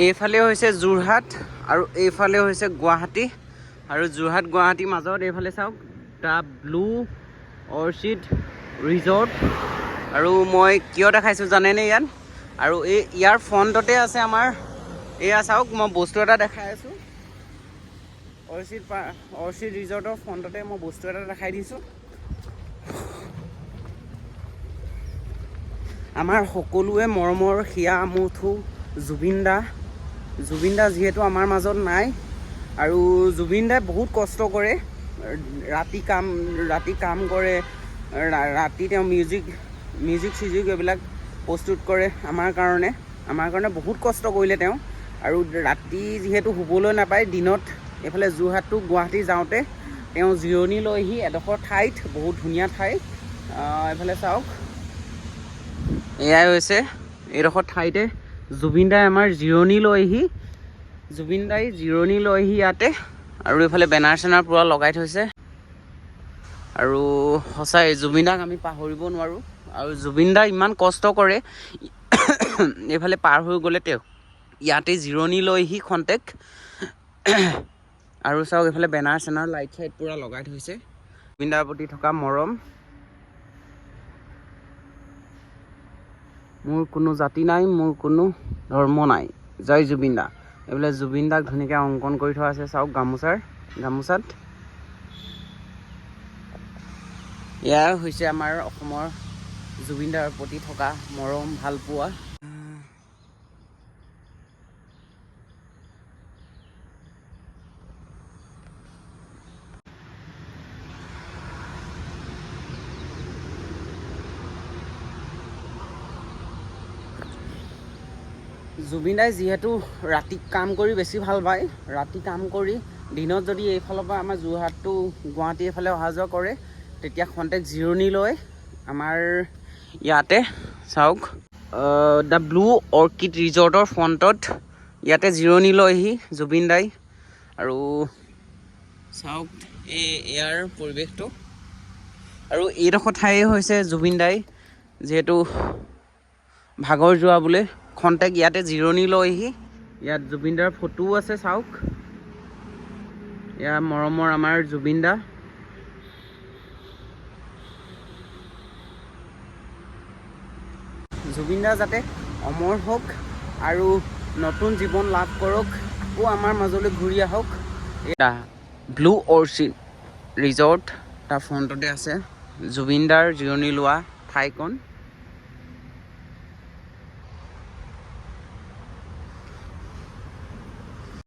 এইফালে হৈছে যোৰহাট আৰু এইফালে হৈছে গুৱাহাটী আৰু যোৰহাট গুৱাহাটীৰ মাজত এইফালে চাওক দ্য ব্লু অৰ্চিড ৰিজৰ্ট। আৰু মই কিয় দেখাইছোঁ জানেনে ইয়াত? আৰু ইয়াৰ ফ্ৰণ্টতে আছে আমাৰ এয়া চাওক, মই বস্তু এটা দেখাই আছোঁ। অৰ্চিড ৰিজৰ্টৰ ফ্ৰণ্টতে মই বস্তু এটা দেখাই দিছোঁ। আমাৰ সকলোৱে মৰমৰ হিয়া আমঠু জুবিন দা যিহেতু আমাৰ মাজত নাই, আৰু জুবিন দাই বহুত কষ্ট কৰে, ৰাতি কাম কৰে, ৰাতি তেওঁ মিউজিক চিউজিক এইবিলাক প্ৰস্তুত কৰে আমাৰ কাৰণে বহুত কষ্ট কৰিলে তেওঁ। আৰু ৰাতি যিহেতু শুবলৈ নাপায়, দিনত এইফালে যোৰহাট টু গুৱাহাটী যাওঁতে তেওঁ জিৰণি লৈহি এডোখৰ ঠাইত, বহুত ধুনীয়া ঠাই। এইফালে চাওক, এয়াই হৈছে এইডোখৰ ঠাইতে জুবিন দাই আমাৰ জিৰণি লৈহি ইয়াতে। আৰু এইফালে বেনাৰ চেনাৰ পূৰা লগাই থৈছে। আৰু সঁচাই জুবিন দাক আমি পাহৰিব নোৱাৰোঁ। আৰু জুবিন দা ইমান কষ্ট কৰে, এইফালে পাৰ হৈ গ'লে তেওঁ ইয়াতে জিৰণি লৈহি খন্তেক। আৰু চাওক এইফালে বেনাৰ চেনাৰ লাইট চাইট পূৰা লগাই থৈছে। জুবিন দাৰ প্ৰতি থকা মৰম। মোৰ কোনো জাতি নাই, মোৰ কোনো ধৰ্ম নাই, জয় জুবিন দা। এইফালে জুবিন দাক ধুনীয়াকৈ অংকন কৰি থোৱা আছে চাওক গামোচাত। এয়া হৈছে আমাৰ অসমৰ জুবিন দাৰ প্ৰতি থকা মৰম ভালপোৱা। জুবিন দাই যিহেতু ৰাতি কাম কৰি বেছি ভাল পায়, ৰাতি কাম কৰি দিনত যদি এইফালৰ পৰা আমাৰ যোৰহাট টু গুৱাহাটী এইফালে অহা যোৱা কৰে, তেতিয়া খন্তেক জিৰণি লৈ আমাৰ ইয়াতে চাওক দ্য ব্লু অৰ্কিড ৰিজৰ্টৰ ফ্ৰণ্টত ইয়াতে জিৰণি লৈহি জুবিন দাই। আৰু চাওক ইয়াৰ পৰিৱেশটো। আৰু এইডোখৰ ঠাই হৈছে জুবিন দাই যিহেতু ভাগৰ যোৱা বোলে খন্তেক ইয়াতে জিৰণি লৈহি। ইয়াত জুবিন দাৰ ফটোও আছে চাওক, এয়া মৰমৰ আমাৰ জুবিন দা। জুবিন দা যাতে অমৰ হওক আৰু নতুন জীৱন লাভ কৰক, আকৌ আমাৰ মাজলৈ ঘূৰি আহক। এয়া ব্লু অৰ্চিড ৰিজৰ্ট তাৰ ফ্ৰণ্টতে আছে জুবিন দাৰ জিৰণি লোৱা ঠাইকণ।